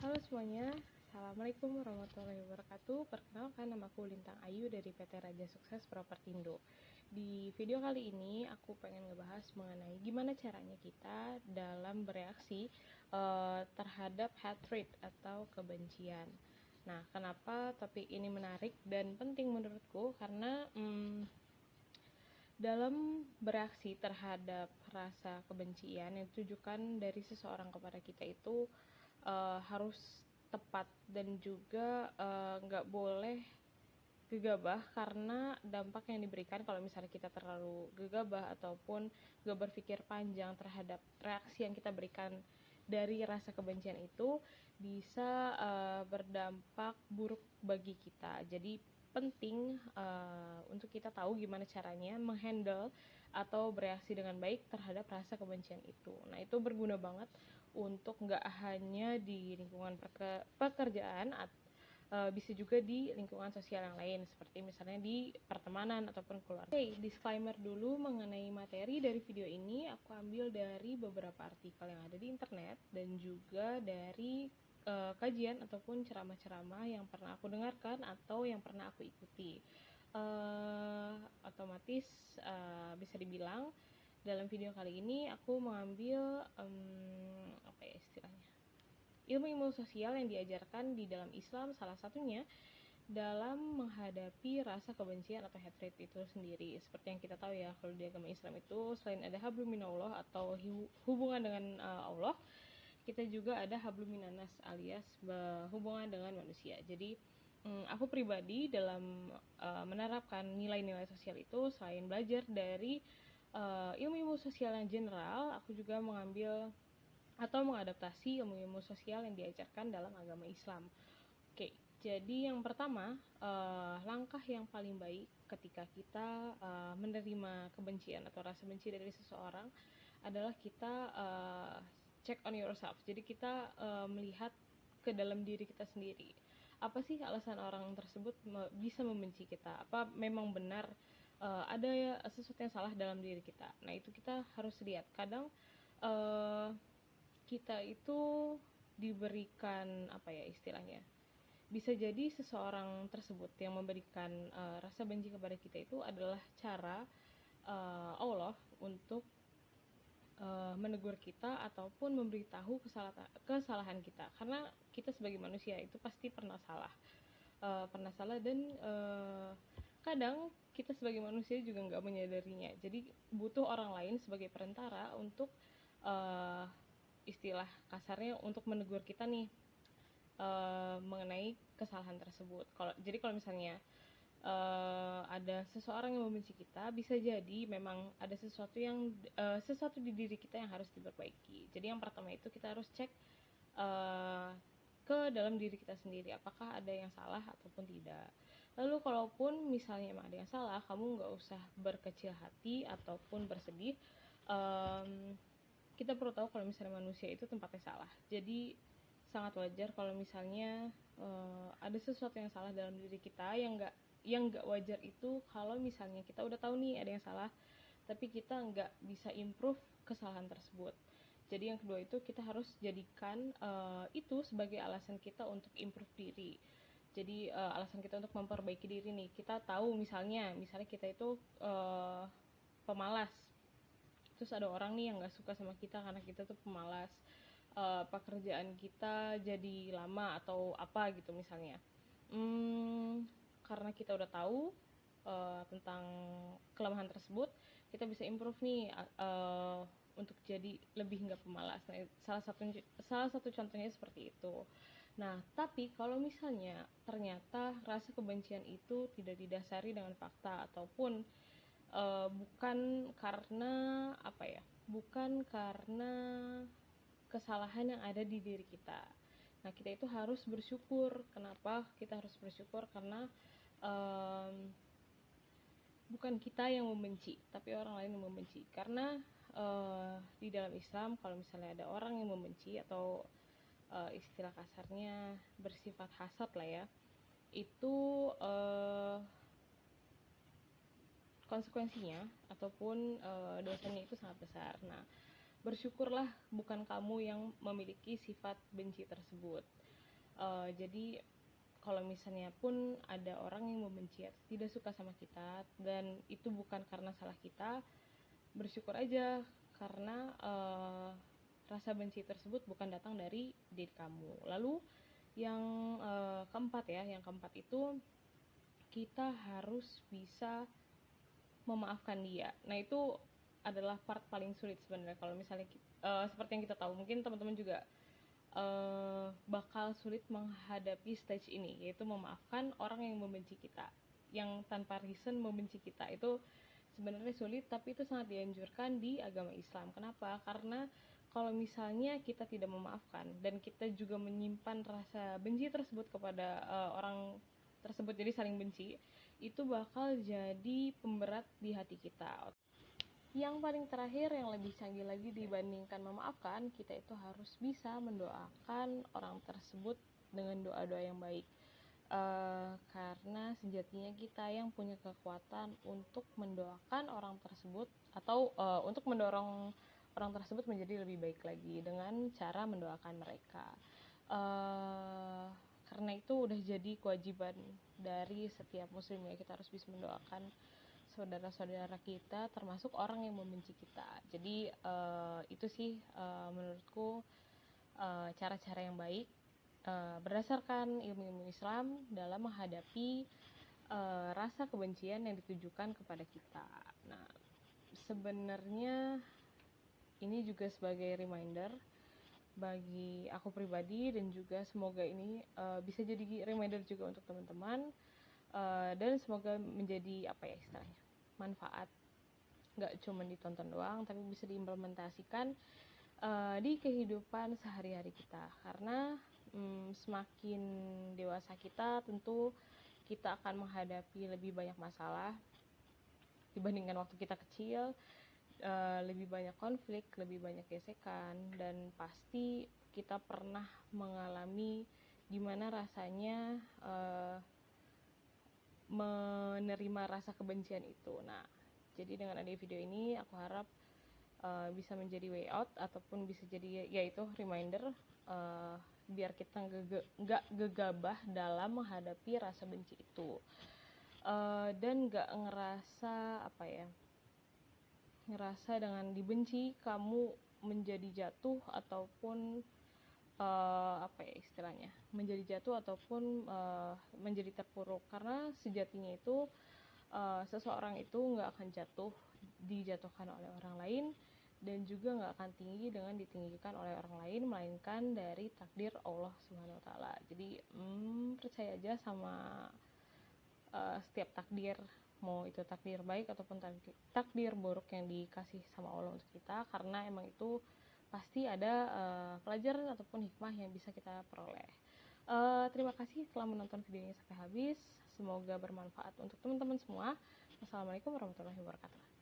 Halo semuanya, Assalamualaikum warahmatullahi wabarakatuh. Perkenalkan, namaku Lintang Ayu dari PT Raja Sukses Propertindo. Di video kali ini aku pengen ngebahas mengenai gimana caranya kita dalam bereaksi terhadap hatred atau kebencian. Nah, kenapa topik ini menarik dan penting menurutku? Karena dalam bereaksi terhadap rasa kebencian yang ditujukan dari seseorang kepada kita itu harus tepat dan juga nggak boleh gegabah, karena dampak yang diberikan kalau misalnya kita terlalu gegabah ataupun nggak berpikir panjang terhadap reaksi yang kita berikan dari rasa kebencian itu bisa berdampak buruk bagi kita. Jadi penting untuk kita tahu gimana caranya menghandle atau bereaksi dengan baik terhadap rasa kebencian itu. Nah, itu berguna banget untuk nggak hanya di lingkungan pekerjaan, bisa juga di lingkungan sosial yang lain, seperti misalnya di pertemanan ataupun keluarga. Oke, disclaimer dulu mengenai materi dari video ini. Aku ambil dari beberapa artikel yang ada di internet dan juga dari kajian ataupun ceramah-ceramah yang pernah aku dengarkan atau yang pernah aku ikuti. Otomatis bisa dibilang dalam video kali ini aku mengambil ilmu-ilmu sosial yang diajarkan di dalam Islam, salah satunya dalam menghadapi rasa kebencian atau hatred itu sendiri. Seperti yang kita tahu ya, kalau di agama Islam itu selain ada hablum minallah atau hubungan dengan Allah, kita juga ada hablum minannas alias hubungan dengan manusia. Jadi aku pribadi dalam menerapkan nilai-nilai sosial itu, selain belajar dari ilmu-ilmu sosial yang general, aku juga mengambil atau mengadaptasi ilmu-ilmu sosial yang diajarkan dalam agama Islam. Oke, jadi yang pertama, langkah yang paling baik ketika kita menerima kebencian atau rasa benci dari seseorang adalah kita check on yourself. Jadi kita melihat ke dalam diri kita sendiri. Apa sih alasan orang tersebut bisa membenci kita? Apa memang benar ada sesuatu yang salah dalam diri kita? Nah, itu kita harus lihat. Kadang kita itu diberikan istilahnya, bisa jadi seseorang tersebut yang memberikan rasa benci kepada kita itu adalah cara Allah untuk menegur kita ataupun memberitahu kesalahan kita, karena kita sebagai manusia itu pasti pernah salah dan kadang kita sebagai manusia juga nggak menyadarinya. Jadi butuh orang lain sebagai perantara untuk istilah kasarnya untuk menegur kita nih mengenai kesalahan tersebut. Jadi kalau misalnya ada seseorang yang membenci kita, bisa jadi memang ada sesuatu di diri kita yang harus diperbaiki. Jadi yang pertama itu kita harus cek ke dalam diri kita sendiri, apakah ada yang salah ataupun tidak. Lalu kalaupun misalnya emang ada yang salah, kamu nggak usah berkecil hati ataupun bersedih. Kita perlu tahu kalau misalnya manusia itu tempatnya salah. Jadi sangat wajar kalau misalnya ada sesuatu yang salah dalam diri kita. Yang nggak wajar itu kalau misalnya kita udah tahu nih ada yang salah, tapi kita nggak bisa improve kesalahan tersebut. Jadi yang kedua itu kita harus jadikan itu sebagai alasan kita untuk improve diri. Jadi alasan kita untuk memperbaiki diri nih. Kita tahu misalnya kita itu pemalas. Terus ada orang nih yang nggak suka sama kita karena kita tuh pemalas. Pekerjaan kita jadi lama atau apa gitu misalnya. Karena kita udah tahu tentang kelemahan tersebut, kita bisa improve nih untuk jadi lebih nggak pemalas. Nah, salah satu contohnya seperti itu. Nah, tapi kalau misalnya ternyata rasa kebencian itu tidak didasari dengan fakta ataupun bukan karena kesalahan yang ada di diri kita. Nah, kita itu harus bersyukur. Kenapa kita harus bersyukur? Karena bukan kita yang membenci, tapi orang lain yang membenci. Karena di dalam Islam, kalau misalnya ada orang yang membenci atau istilah kasarnya bersifat hasad lah ya, itu konsekuensinya ataupun dosanya itu sangat besar. Nah, bersyukurlah bukan kamu yang memiliki sifat benci tersebut. Jadi kalau misalnya pun ada orang yang membenci atau tidak suka sama kita dan itu bukan karena salah kita, bersyukur aja karena rasa benci tersebut bukan datang dari diri kamu. Lalu yang yang keempat itu kita harus bisa memaafkan dia. Nah, itu adalah part paling sulit sebenarnya kalau misalnya seperti yang kita tahu, mungkin teman-teman juga bakal sulit menghadapi stage ini, yaitu memaafkan orang yang membenci kita, yang tanpa reason membenci kita. Itu sebenarnya sulit, tapi itu sangat dianjurkan di agama Islam. Kenapa? Karena kalau misalnya kita tidak memaafkan dan kita juga menyimpan rasa benci tersebut kepada orang tersebut, jadi saling benci, itu bakal jadi pemberat di hati kita. Yang paling terakhir, yang lebih canggih lagi dibandingkan memaafkan, kita itu harus bisa mendoakan orang tersebut dengan doa-doa yang baik. Karena sejatinya kita yang punya kekuatan untuk mendoakan orang tersebut atau untuk mendorong orang tersebut menjadi lebih baik lagi dengan cara mendoakan mereka. Karena itu udah jadi kewajiban dari setiap muslim ya, kita harus bisa mendoakan saudara-saudara kita, termasuk orang yang membenci kita. Jadi itu sih menurutku cara-cara yang baik berdasarkan ilmu-ilmu Islam dalam menghadapi rasa kebencian yang ditujukan kepada kita. Nah, sebenarnya ini juga sebagai reminder bagi aku pribadi, dan juga semoga ini bisa jadi reminder juga untuk teman-teman, dan semoga menjadi istilahnya manfaat, nggak cuma ditonton doang tapi bisa diimplementasikan di kehidupan sehari-hari kita. Karena semakin dewasa kita, tentu kita akan menghadapi lebih banyak masalah dibandingkan waktu kita kecil. Lebih banyak konflik, lebih banyak gesekan, dan pasti kita pernah mengalami gimana rasanya menerima rasa kebencian itu. Nah, jadi dengan adanya video ini, aku harap bisa menjadi way out ataupun bisa jadi yaitu reminder biar kita nggak gegabah dalam menghadapi rasa benci itu, dan nggak ngerasa dengan dibenci kamu menjadi jatuh ataupun istilahnya menjadi jatuh ataupun menjadi terpuruk. Karena sejatinya itu seseorang itu nggak akan dijatuhkan oleh orang lain, dan juga nggak akan tinggi dengan ditinggikan oleh orang lain, melainkan dari takdir Allah Subhanahu Wa Taala. Jadi percaya aja sama setiap takdir, mau itu takdir baik ataupun takdir buruk yang dikasih sama Allah untuk kita, karena emang itu pasti ada pelajaran ataupun hikmah yang bisa kita peroleh. Terima kasih telah menonton videonya sampai habis, semoga bermanfaat untuk teman-teman semua. Wassalamualaikum warahmatullahi wabarakatuh.